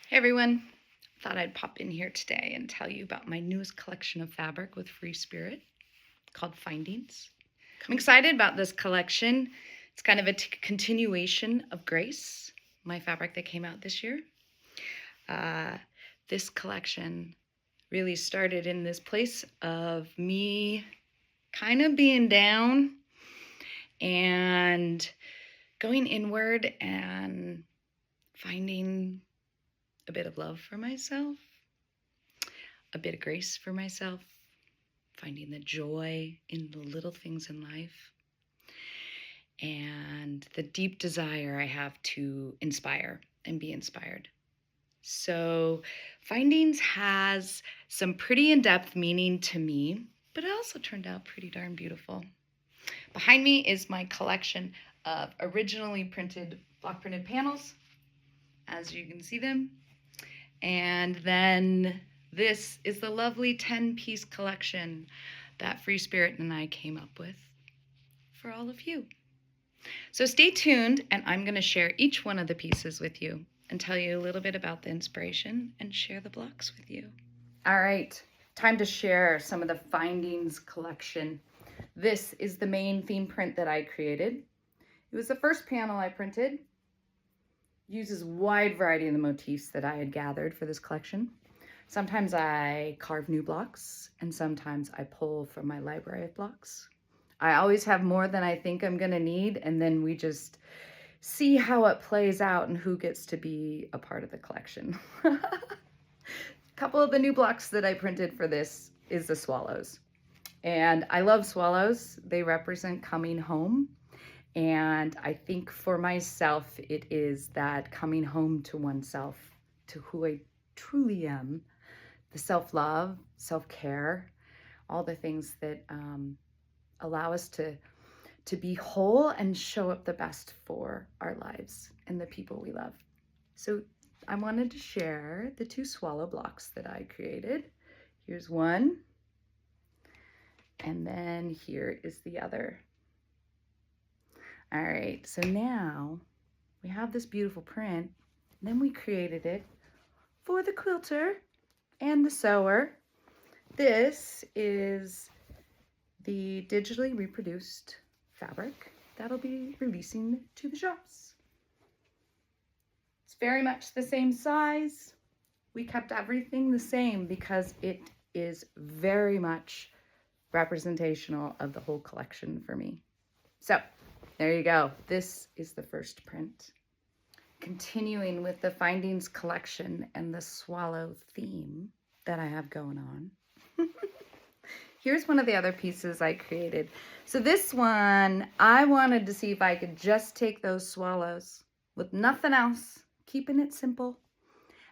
Hey everyone, thought I'd pop in here today and tell you about my newest collection of fabric with free spirit called Findings. I'm excited about this collection. It's kind of a continuation of Grace, my fabric that came out this year. This collection really started in this place of me kind of being down and going inward and finding a bit of love for myself, a bit of grace for myself, finding the joy in the little things in life, and the deep desire I have to inspire and be inspired. So Findings has some pretty in-depth meaning to me, but it also turned out pretty darn beautiful. Behind me is my collection of originally printed block printed panels, as you can see them. And then this is the lovely 10-piece collection that Free Spirit and I came up with for all of you. So stay tuned, and I'm going to share each one of the pieces with you and tell you a little bit about the inspiration and share the blocks with you. All right, time to share some of the Findings collection. This is the main theme print that I created. It was the first panel I printed. Uses a wide variety of the motifs that I had gathered for this collection. Sometimes I carve new blocks, and sometimes I pull from my library of blocks. I always have more than I think I'm gonna need, and then we just see how it plays out and who gets to be a part of the collection. A couple of the new blocks that I printed for this is the swallows. And I love swallows. They represent coming home. And I think for myself, it is that coming home to oneself, to who I truly am, the self-love, self-care, all the things that allow us to be whole and show up the best for our lives and the people we love. So I wanted to share the two swallow blocks that I created. Here's one, and then here is the other. All right, so now we have this beautiful print. Then we created it for the quilter and the sewer. This is the digitally reproduced fabric that'll be releasing to the shops. It's very much the same size. We kept everything the same because it is very much representational of the whole collection for me. So there you go. This is the first print. Continuing with the Findings collection and the swallow theme that I have going on. Here's one of the other pieces I created. So this one, I wanted to see if I could just take those swallows with nothing else, keeping it simple,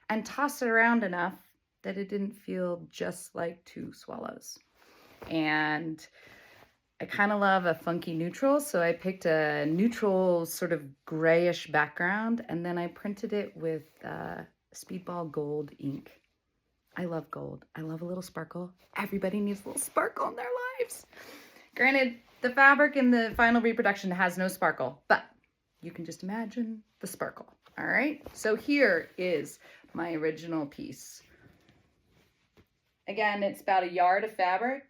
and toss it around enough that it didn't feel just like two swallows. And I kind of love a funky neutral, so I picked a neutral sort of grayish background, and then I printed it with Speedball Gold ink. I love gold. I love a little sparkle. Everybody needs a little sparkle in their lives. Granted, the fabric in the final reproduction has no sparkle, but you can just imagine the sparkle. All right, so here is my original piece. Again, it's about a yard of fabric.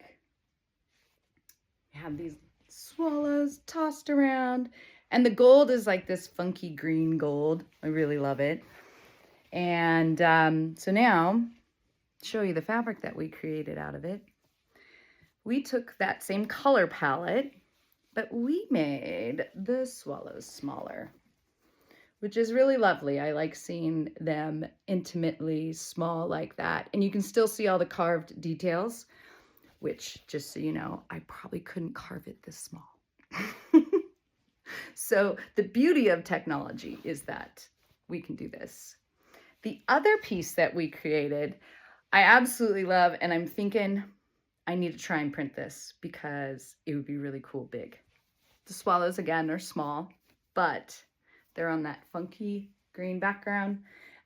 Have these swallows tossed around, and the gold is like this funky green gold. I really love it. And so now, show you the fabric that we created out of it. We took that same color palette, but we made the swallows smaller, which is really lovely. I like seeing them intimately small like that, and you can still see all the carved details, which, just so you know, I probably couldn't carve it this small. So the beauty of technology is that we can do this. The other piece that we created, I absolutely love, and I'm thinking I need to try and print this because it would be really cool big. The swallows, again, are small, but they're on that funky green background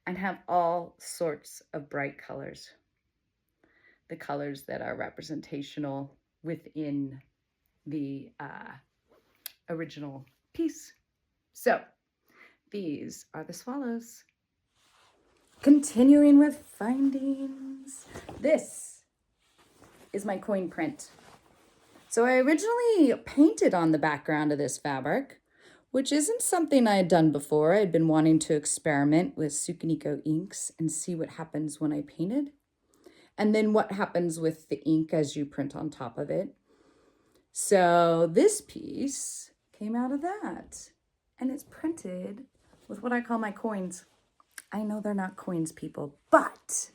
and have all sorts of bright colors. The colors that are representational within the original piece. So these are the swallows. Continuing with findings. This is my coin print. So I originally painted on the background of this fabric, which isn't something I had done before. I had been wanting to experiment with Sukaniko inks and see what happens when I painted, and then what happens with the ink as you print on top of it. So this piece came out of that, and it's printed with what I call my coins. I know they're not coins, people, but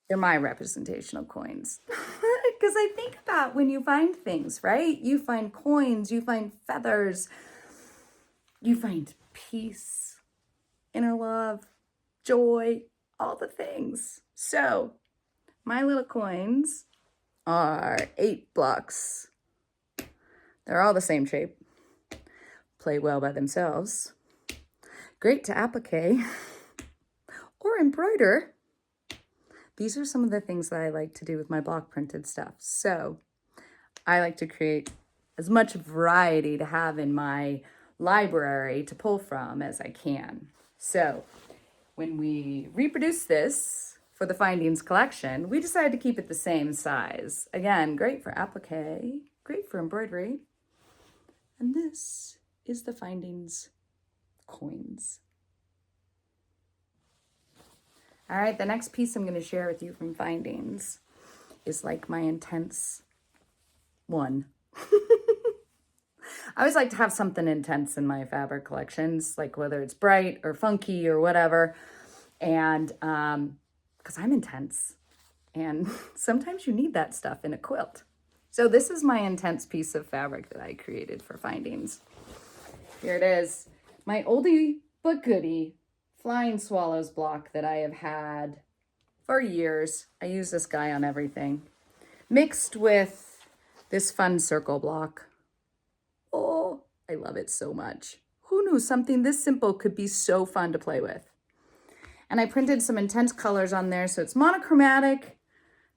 they're my representation of coins. Because I think about when you find things, right? You find coins, you find feathers, you find peace, inner love, joy, all the things. So my little coins are 8 blocks. They're all the same shape. Play well by themselves. Great to applique or embroider. These are some of the things that I like to do with my block printed stuff. So I like to create as much variety to have in my library to pull from as I can. So when we reproduced this for the Findings collection, we decided to keep it the same size. Again, great for applique, great for embroidery. And this is the Findings coins. All right, the next piece I'm going to share with you from Findings is like my intense one. I always like to have something intense in my fabric collections, like whether it's bright or funky or whatever. And because I'm intense, and sometimes you need that stuff in a quilt. So this is my intense piece of fabric that I created for Findings. Here it is, my oldie but goodie flying swallows block that I have had for years. I use this guy on everything, mixed with this fun circle block. Oh, I love it so much. Who knew something this simple could be so fun to play with? And I printed some intense colors on there, so it's monochromatic,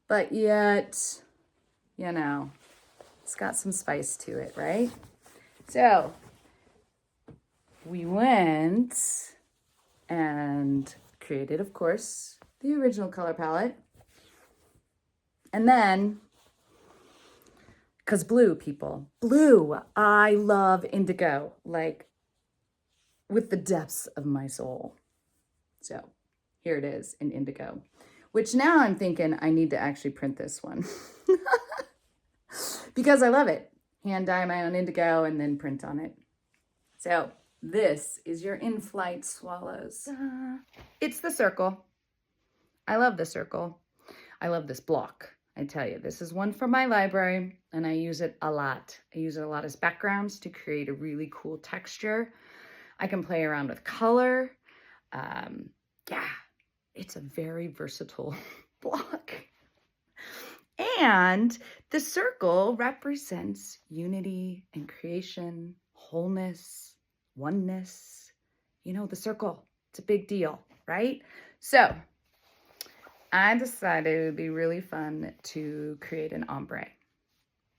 but yet, you know, it's got some spice to it, right? So we went and created, of course, the original color palette. And then, because blue, people, blue, I love indigo, like with the depths of my soul. So here it is in indigo, which now I'm thinking I need to actually print this one because I love it. Hand dye my own indigo and then print on it. So this is your in-flight swallows. It's the circle. I love the circle. I love this block. I tell you, this is one from my library and I use it a lot. I use it a lot as backgrounds to create a really cool texture. I can play around with color. Yeah, it's a very versatile block. And the circle represents unity and creation, wholeness, oneness. You know, the circle, it's a big deal, right? So I decided it would be really fun to create an ombre.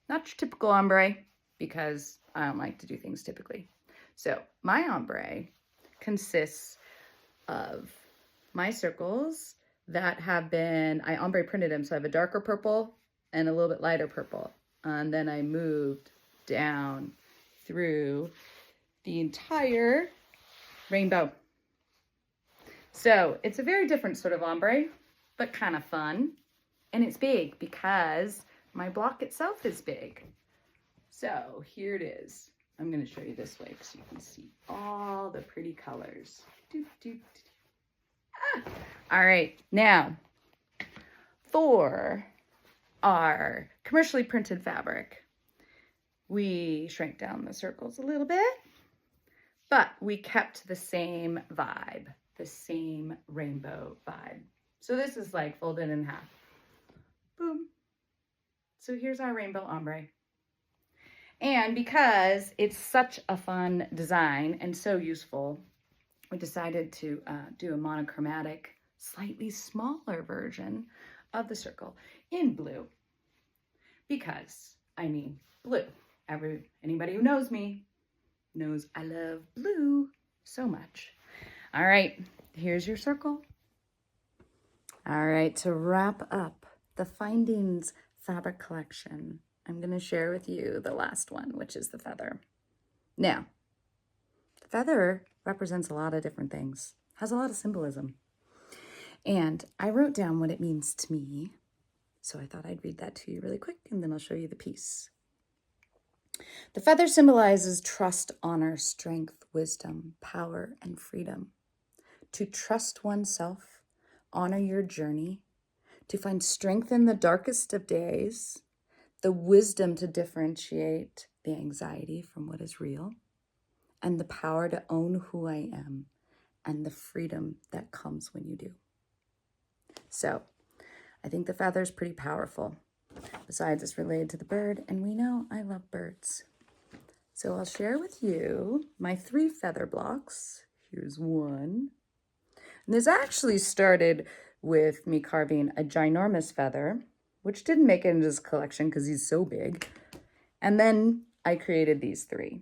Not your typical ombre, because I don't like to do things typically. So my ombre consists of my circles that have been, I ombre printed them, so I have a darker purple and a little bit lighter purple. And then I moved down through the entire rainbow. So it's a very different sort of ombre, but kind of fun. And it's big because my block itself is big. So here it is. I'm going to show you this way so you can see all the pretty colors. All right, now for our commercially printed fabric, we shrank down the circles a little bit, but we kept the same vibe, the same rainbow vibe. So this is like folded in half. Boom. So here's our rainbow ombre. And because it's such a fun design and so useful, we decided to do a monochromatic, slightly smaller version of the circle in blue. Because, I mean, blue. Anybody who knows me knows I love blue so much. All right, Here's your circle. All right, to wrap up the Findings fabric collection, I'm going to share with you the last one, which is the feather. Now, the feather represents a lot of different things, has a lot of symbolism. And I wrote down what it means to me, so I thought I'd read that to you really quick, and then I'll show you the piece. The feather symbolizes trust, honor, strength, wisdom, power, and freedom. To trust oneself, honor your journey, to find strength in the darkest of days, the wisdom to differentiate the anxiety from what is real, and the power to own who I am, and the freedom that comes when you do. So, I think the feather is pretty powerful. Besides, it's related to the bird, and we know I love birds. So I'll share with you my 3 feather blocks. Here's one. And this actually started with me carving a ginormous feather, which didn't make it into this collection because he's so big. And then I created these 3.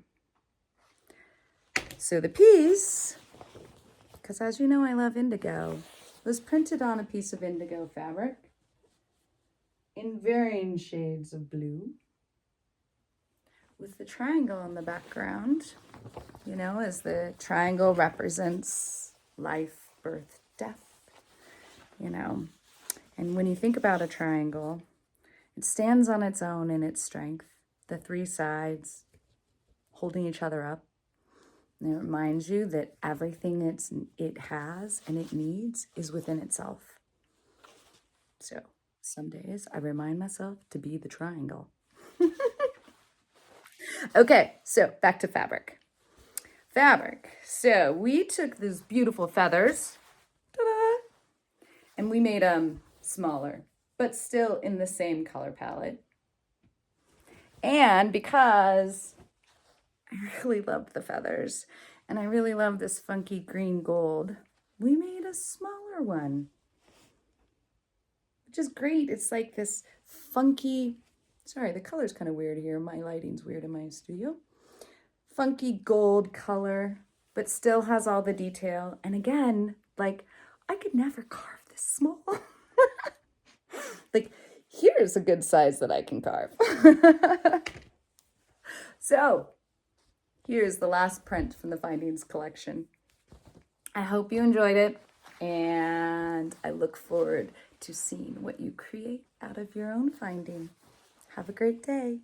So the piece, because as you know I love indigo, was printed on a piece of indigo fabric in varying shades of blue, with the triangle in the background, you know, as the triangle represents life, birth, death, you know. And when you think about a triangle, it stands on its own in its strength, the 3 sides holding each other up. And it reminds you that everything it has and it needs is within itself. So some days I remind myself to be the triangle. Okay, so back to fabric. So we took these beautiful feathers, ta-da, and we made them smaller, but still in the same color palette. And because I really loved the feathers, and I really love this funky green gold, we made a smaller one, which is great. It's like this funky, sorry, the color's kind of weird here. My lighting's weird in my studio. Funky gold color, but still has all the detail. And again, like, I could never carve this small. Like, here's a good size that I can carve. So, here's the last print from the Findings collection. I hope you enjoyed it, and I look forward to seeing what you create out of your own finding. Have a great day.